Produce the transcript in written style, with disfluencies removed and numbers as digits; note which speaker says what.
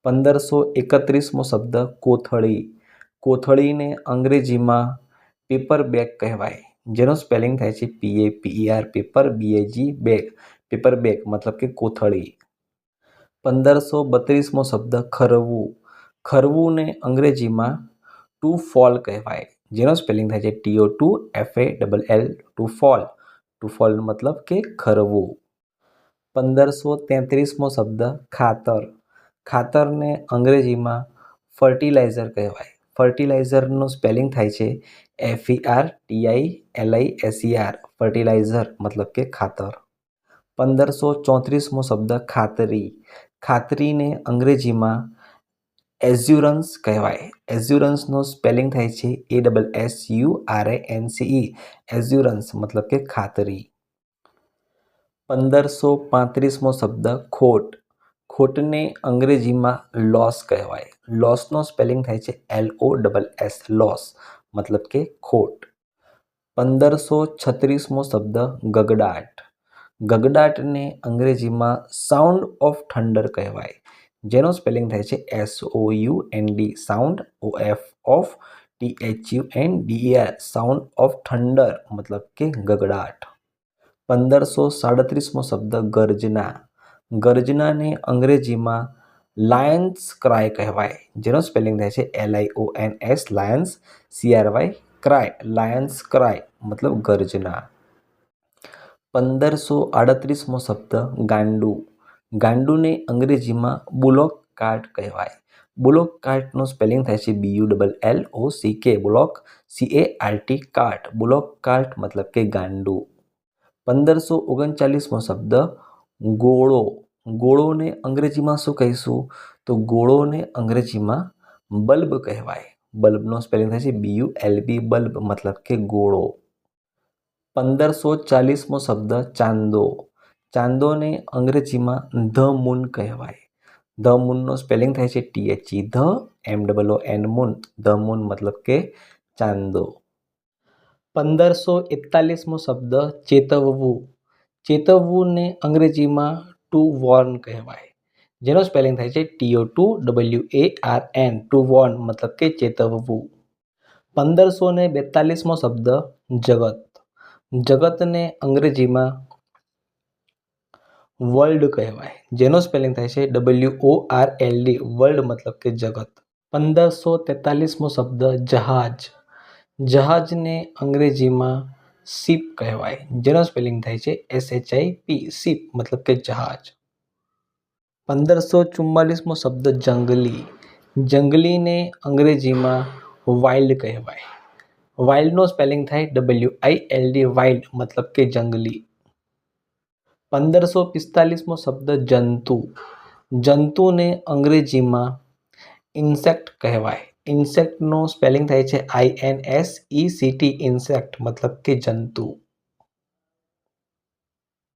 Speaker 1: 1531મો શબ્દ કોથળી. કોથળીને અંગ્રેજીમાં પેપર બેગ કહેવાય, જેનો સ્પેલિંગ થાય છે PAPER, paper BAG, bag, paper bag મતલબ કે કોથળી. 1532મો શબ્દ ખરવું. ખરવુંને અંગ્રેજીમાં ટુ ફોલ કહેવાય, જેનો સ્પેલિંગ થાય છે TO2FALL, two fall. Two fall મતલબ કે ખરવું. 1533મો શબ્દ ખાતર. ખાતરને અંગ્રેજીમાં ફર્ટિલાઇઝર કહેવાય. ફર્ટિલાઇઝરનું સ્પેલિંગ થાય છે FERTILISER, ફર્ટિલાઇઝર મતલબ કે ખાતર. 1534મો શબ્દ ખાતરી. ખાતરીને અંગ્રેજીમાં એઝ્યુરન્સ કહેવાય. એઝ્યુરન્સનું સ્પેલિંગ થાય છે ASSURANCE, એઝ્યુરન્સ મતલબ કે ખાતરી. 1535મો શબ્દ ખોટ. ખોટને અંગ્રેજીમાં લોસ કહેવાય. લોસનો સ્પેલિંગ થાય છે LOSS, લોસ મતલબ કે ખોટ. 1536મો શબ્દ ગગડાટ. ગગડાટને અંગ્રેજીમાં સાઉન્ડ ઓફ થંડર કહેવાય, જેનો સ્પેલિંગ થાય છે SOUND, sound, OF THUNDER, sound of thunder મતલબ કે ગગડાટ. 1537મો શબ્દ ગર્જના. ગર્જનાને અંગ્રેજીમાં લાયન્સ ક્રાય કહેવાય, જેનો સ્પેલિંગ થાય છે LIONS, Lions, CRY, cry, Lions cry મતલબ ગર્જના. 1538મો શબ્દ ગાંડું. ગાંડુને અંગ્રેજીમાં બુલોક કાર્ટ કહેવાય. બુલોક કાર્ટનું સ્પેલિંગ થાય છે BULLOCK, બુલોક, CART, કાર્ટ, બુલોક કાર્ટ મતલબ કે ગાંડું. 1539મો શબ્દ ગોળો. ગોળોને અંગ્રેજીમાં શું કહીશું? તો ગોળોને અંગ્રેજીમાં બલ્બ કહેવાય. બલ્બનો સ્પેલિંગ થાય છે BULB, બલ્બ મતલબ કે ગોળો. 1540મો શબ્દ ચાંદો. ચાંદોને અંગ્રેજીમાં ધ મૂન કહેવાય. ધ મૂનનો સ્પેલિંગ થાય છે THE મૂન, ધ મૂન મતલબ કે ચાંદો. 1541મો શબ્દ ચેતવવું. ચેતવવુંને અંગ્રેજીમાં ટુ વોર્ન કહેવાય, જેનો સ્પેલિંગ થાય છે TO2WARN, ટુ વોર્ન મતલબ કે ચેતવવું. 1542મો શબ્દ જગત. જગતને અંગ્રેજીમાં વર્લ્ડ કહેવાય, જેનો સ્પેલિંગ થાય છે WORLD, વર્લ્ડ મતલબ કે જગત. 1543મો શબ્દ જહાજ. જહાજને અંગ્રેજીમાં શિપ કહેવાય, જેનો સ્પેલિંગ થાય છે SHIP, શિપ મતલબ કે જહાજ. 1544મો શબ્દ જંગલી. જંગલીને અંગ્રેજીમાં વાઇલ્ડ કહેવાય. વાઇલ્ડનો સ્પેલિંગ થાય WILD, વાઇલ્ડ મતલબ કે જંગલી. 1545મો શબ્દ જંતુ. જંતુને અંગ્રેજીમાં ઇન્સેક્ટ કહેવાય. ઇન્સેક્ટનો સ્પેલિંગ થાય છે INSECT, ઇન્સેક્ટ મતલબ કે જંતુ.